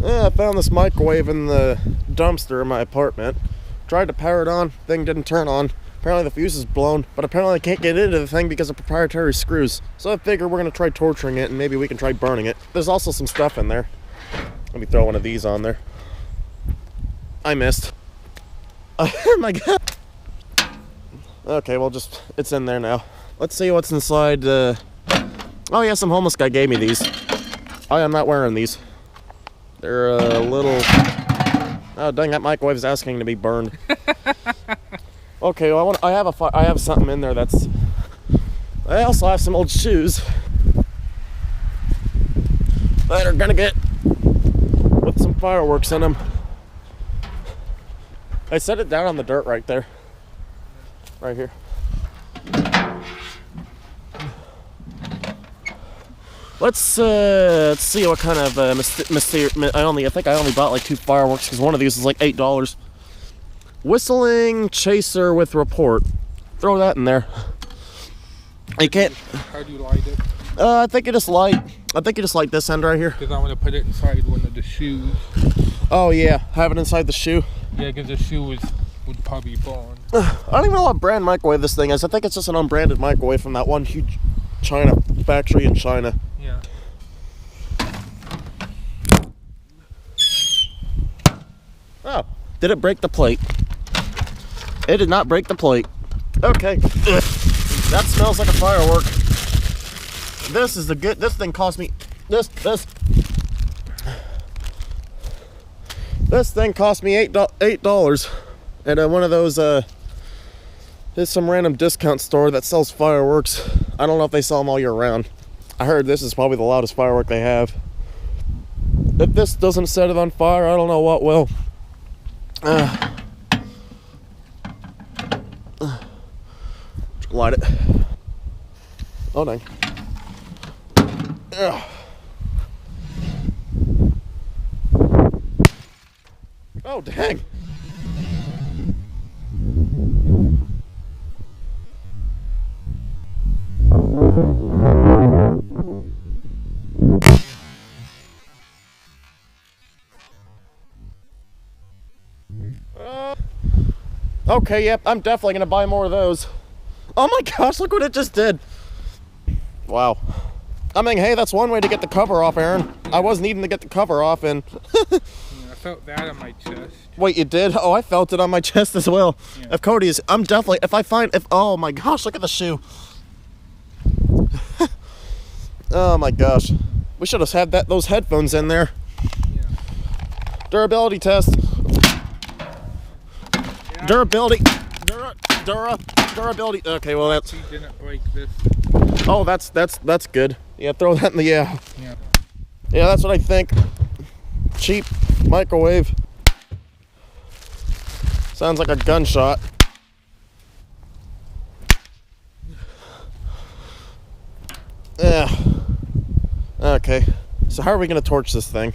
I found this microwave in the dumpster in my apartment. Tried to power it on, thing didn't turn on. Apparently the fuse is blown, but apparently I can't get into the thing because of proprietary screws. So I figure we're gonna try torturing it and maybe we can try burning it. There's also some stuff in there. Let me throw one of these on there. I missed. Oh my god. Okay, well it's in there now. Let's see what's inside. Oh yeah, some homeless guy gave me these. I am not wearing these. They're a little... Oh dang, that microwave's asking to be burned. Okay, well I have something in there that's... I also have some old shoes that are gonna get with some fireworks in them. I set it down on the dirt right there. Right here. Let's see what kind of I think I only bought like 2 fireworks because one of these is like $8. Whistling chaser with report. Throw that in there. You can't. How do you light it? I think you just light this end right here. Because I want to put it inside one of the shoes. Oh yeah, have it inside the shoe. Yeah, because the shoe would probably burn. I don't even know what brand microwave this thing is. I think it's just an unbranded microwave from that one huge China factory in China. Yeah. Oh, did it break the plate? It did not break the plate. Okay. That smells like a firework. This is the good. This thing cost me. This thing cost me $8 at one of those. There's some random discount store that sells fireworks. I don't know if they sell them all year round. I heard this is probably the loudest firework they have. If this doesn't set it on fire, I don't know what will. Light it. Oh dang. Oh dang. Okay, yep, I'm definitely gonna buy more of those. Oh my gosh, look what it just did. Wow. I mean, hey, that's one way to get the cover off, Aaron. I was needing to get the cover off, and... Yeah, I felt that on my chest. Wait, you did? Oh, I felt it on my chest as well. Yeah. If Cody's... I'm definitely... Oh my gosh, look at the shoe. Oh my gosh. We should have had those headphones in there. Yeah. Durability test. Yeah. Durability. Durability. Okay, well that's... He didn't break this. Oh, that's good. Yeah, throw that in the... Yeah. Yeah, that's what I think. Cheap microwave. Sounds like a gunshot. Yeah. Okay. So how are we gonna torch this thing?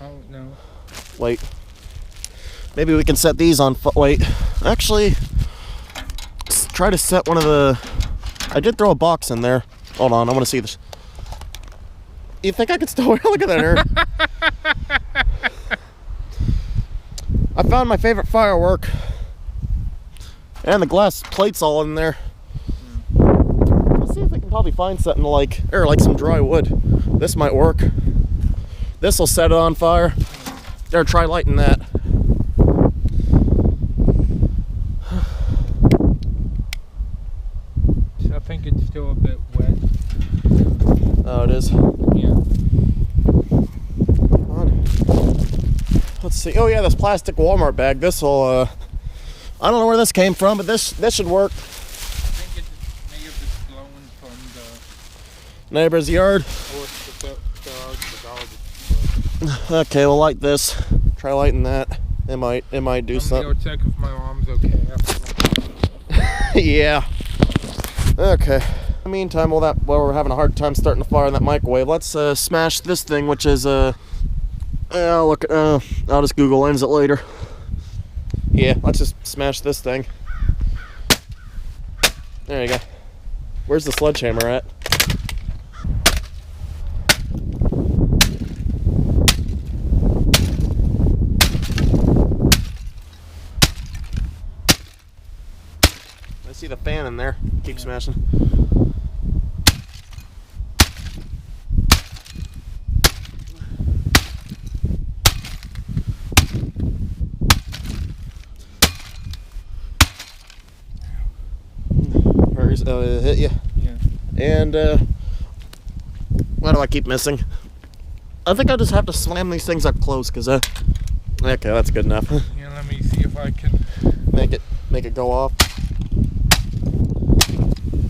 I don't know. Wait. Maybe we can set these on. Wait. Actually, try to set one of the. I did throw a box in there. Hold on, I want to see this. You think I could still look at that, Aaron? I found my favorite firework. And the glass plate's all in there. Let's see if we can probably find something like some dry wood. This might work. This will set it on fire. There, try lighting that. I think it's still a bit wet. Oh, it is? Yeah. Come on. Let's see. Oh yeah, this plastic Walmart bag. This'll I don't know where this came from, but this should work. I think it may have just blown from the Neighbor's yard. or the dog. Okay, we'll light this. Try lighting that. It might do I'm something. gonna go check if my arm's okay after that. Yeah. Okay. In the meantime, while we're having a hard time starting to fire in that microwave, let's smash this thing, which is I'll just Google Lens it later. Yeah, let's just smash this thing. There you go. Where's the sledgehammer at? the fan in there. Keep smashing. Hit you. Yeah. And why do I keep missing? I think I just have to slam these things up close, because okay, that's good enough. Yeah, let me see if I can make it go off.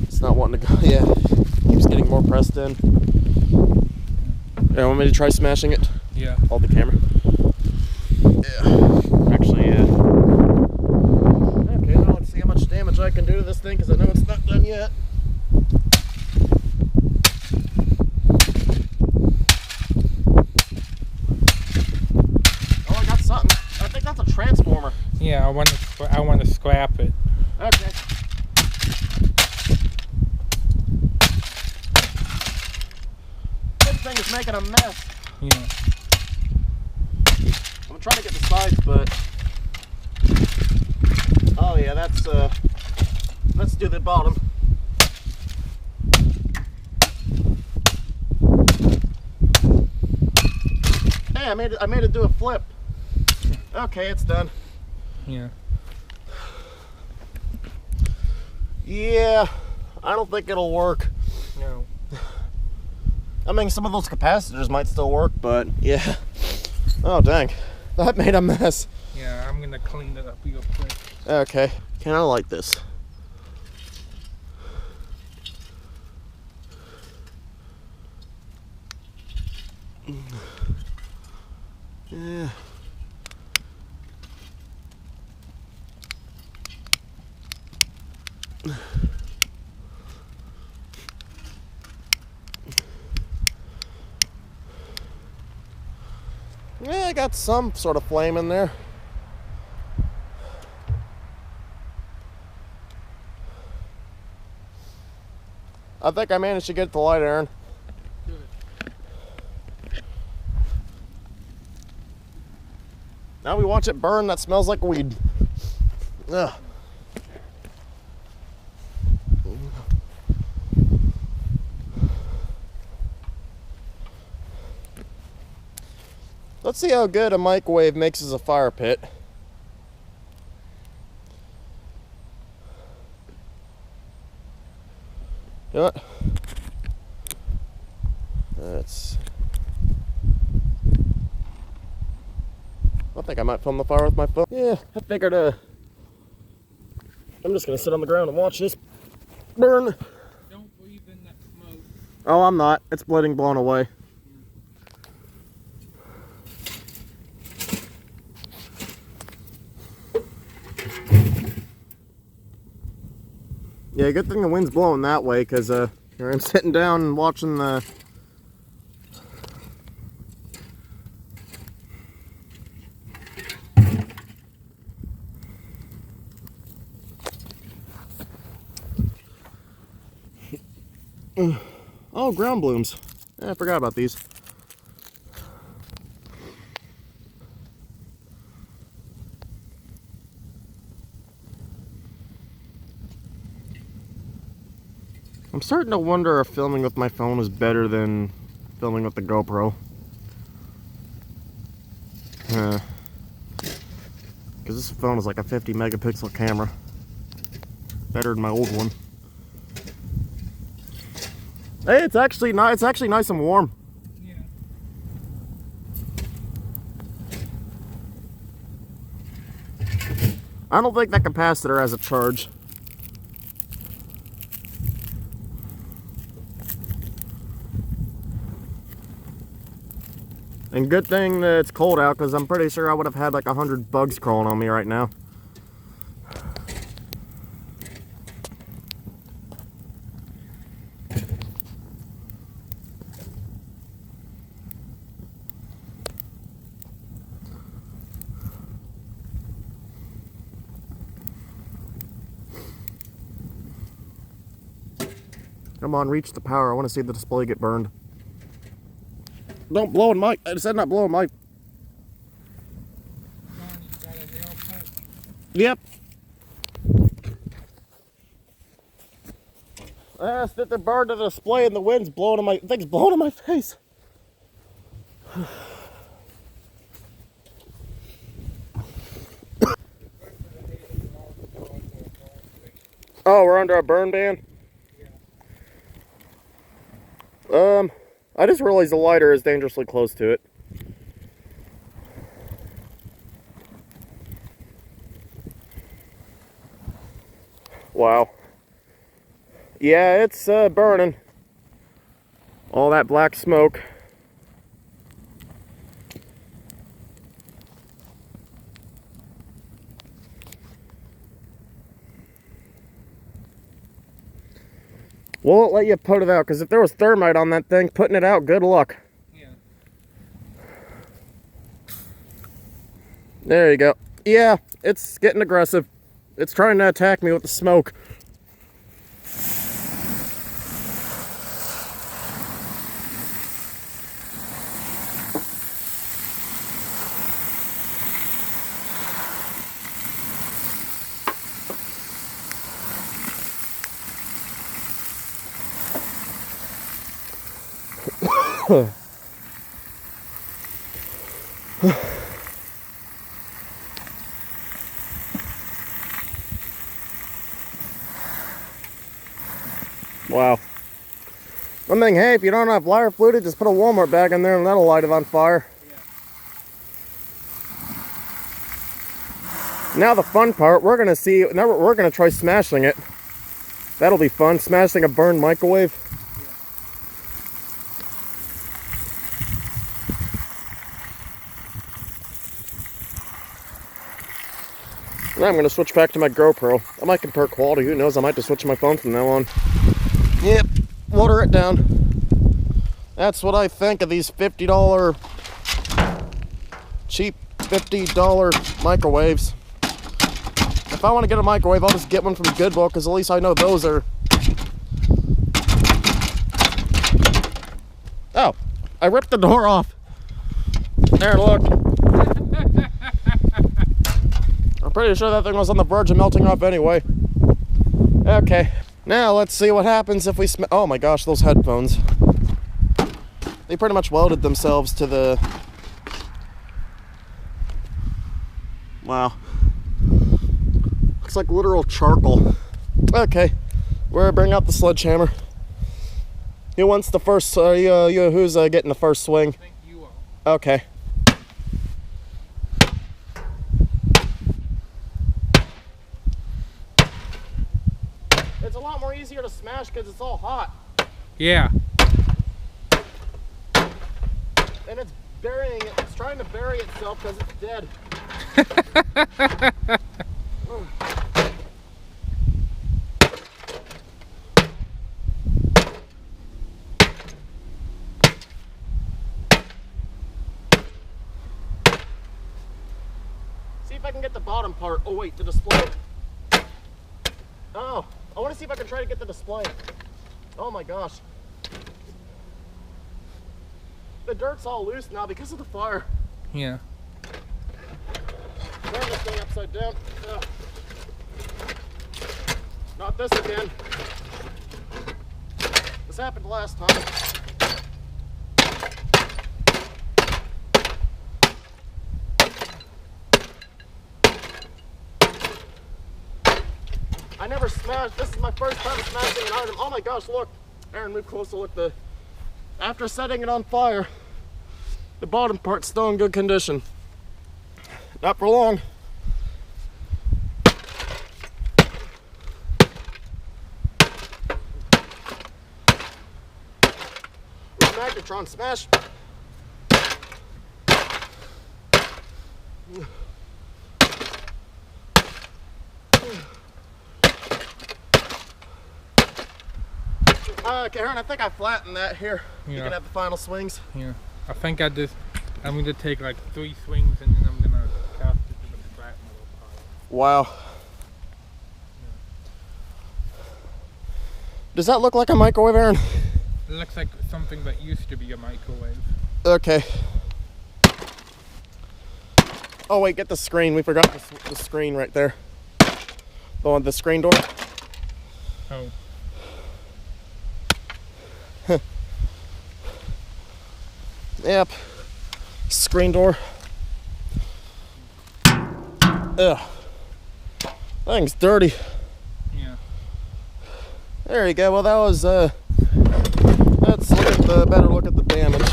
It's not wanting to go. Yeah, keeps getting more pressed in. Yeah, want me to try smashing it? Yeah. Hold the camera. Yeah. Actually, okay, now let's see how much damage I can do to this thing, because I know it's not done yet. Oh, I got something. I think that's a transformer. Yeah, I want to scrap it. Okay. This thing is making a mess. Yeah. I'm trying to get the sides, but oh yeah, let's do the bottom. Hey, I made it do a flip. Okay, it's done. Yeah. Yeah, I don't think it'll work. No. I mean, some of those capacitors might still work, but yeah. Oh, dang. That made a mess. Yeah, I'm gonna clean it up real quick. Okay. Kind of like this. Yeah. Yeah, I got some sort of flame in there. I think I managed to get the light, Aaron. Good. Now we watch it burn. That smells like weed. Ugh. Let's see how good a microwave makes as a fire pit. You know what? I think I might film the fire with my phone. Yeah, I figured I'm just gonna sit on the ground and watch this burn. Don't breathe in that smoke. Oh, I'm not. It's blown away. Yeah, good thing the wind's blowing that way, because here I'm sitting down and watching the... Oh, ground blooms. Yeah, I forgot about these. I'm starting to wonder if filming with my phone is better than filming with the GoPro. Because this phone is like a 50 megapixel camera. Better than my old one. Hey, it's actually nice and warm. Yeah. I don't think that capacitor has a charge. And good thing that it's cold out, because I'm pretty sure I would have had like 100 bugs crawling on me right now. Come on, reach the power. I want to see the display get burned. Don't blow in my... I said not blow in my... Come on, you got a nail cut? Yep. I sit there burned to the display and the wind's blowing in my thing's blowing in my face. Oh, we're under a burn ban? I just realized the lighter is dangerously close to it. Wow. Yeah, it's burning. All that black smoke. Won't let you put it out, because if there was thermite on that thing, putting it out, good luck. Yeah. There you go. Yeah, it's getting aggressive. It's trying to attack me with the smoke. Wow. One thing, hey, if you don't have lighter fluid, just put a Walmart bag in there and that'll light it on fire. Yeah. Now the fun part, we're gonna see, now we're gonna try smashing it. That'll be fun, smashing a burned microwave. Now I'm going to switch back to my GoPro. I might compare quality. Who knows? I might just switch my phone from now on. Yep. Water it down. That's what I think of these $50 cheap $50 microwaves. If I want to get a microwave, I'll just get one from Goodwill, because at least I know those are... Oh, I ripped the door off. There, look. I'm pretty sure that thing was on the verge of melting off anyway. Okay, now let's see what happens if we oh my gosh, those headphones. They pretty much welded themselves to the... Wow. Looks like literal charcoal. Okay, we're gonna bring out the sledgehammer. Who wants the first, who's getting the first swing? I think you are. Okay. It's a lot more easier to smash because it's all hot. Yeah. And it's burying it. It's trying to bury itself because it's dead. See if I can get the bottom part. Oh wait, the display. Oh, I want to see if I can try to get the display. Oh my gosh. The dirt's all loose now because of the fire. Yeah. Turn this thing upside down. Ugh. Not this again. This happened last time. I never smashed. This is my first time smashing an item. Oh my gosh, look. Aaron, move closer. Look, after setting it on fire, the bottom part's still in good condition. Not for long. Magnetron smash. Okay, Aaron, I think I flattened that here. Yeah. You can have the final swings. Yeah. I think I'm going to take like 3 swings and then I'm going to cast it to the scrap metal pile. Wow. Yeah. Does that look like a microwave, Aaron? It looks like something that used to be a microwave. Okay. Oh wait, get the screen. We forgot the screen right there. The screen door. Oh. Yep. Screen door. Ugh. Thing's dirty. Yeah. There you go. Well, that was, let's look at the, better look at the damage.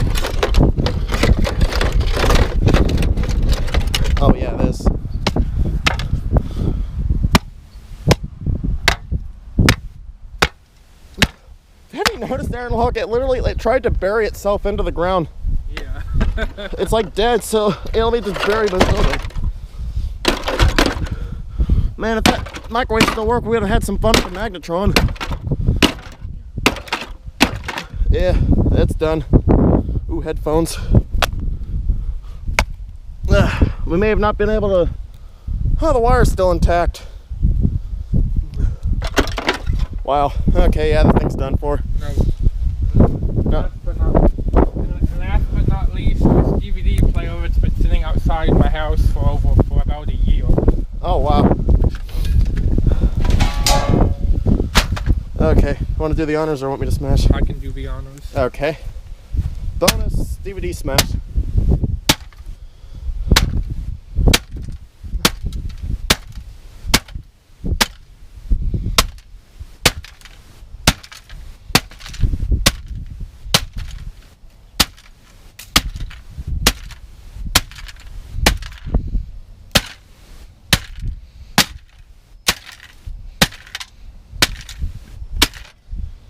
Oh yeah, this. Have you noticed, Aaron, look, it literally tried to bury itself into the ground. Yeah. It's like dead, so it'll be just buried in the building. Man, if that microwave still worked, we would have had some fun with the magnetron. Yeah, that's done. Ooh, headphones. We may have not been able to... Oh, the wire's still intact. Wow. Okay, yeah, the thing's done for. No. Last but not least, this DVD player that's been sitting outside my house for about a year. Oh, wow. Okay, want to do the honors or want me to smash? I can do the honors. Okay. Bonus DVD smash.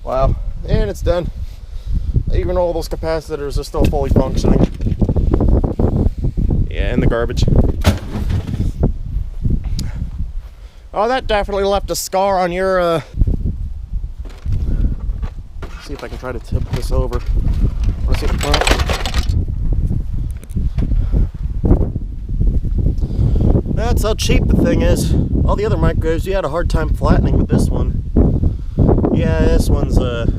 Wow, and it's done. Even all those capacitors are still fully functioning. Yeah, in the garbage. Oh, that definitely left a scar on your, see if I can try to tip this over. Let's see the front. That's how cheap the thing is. All the other microwaves, you had a hard time flattening with this one. Yeah, this one's, the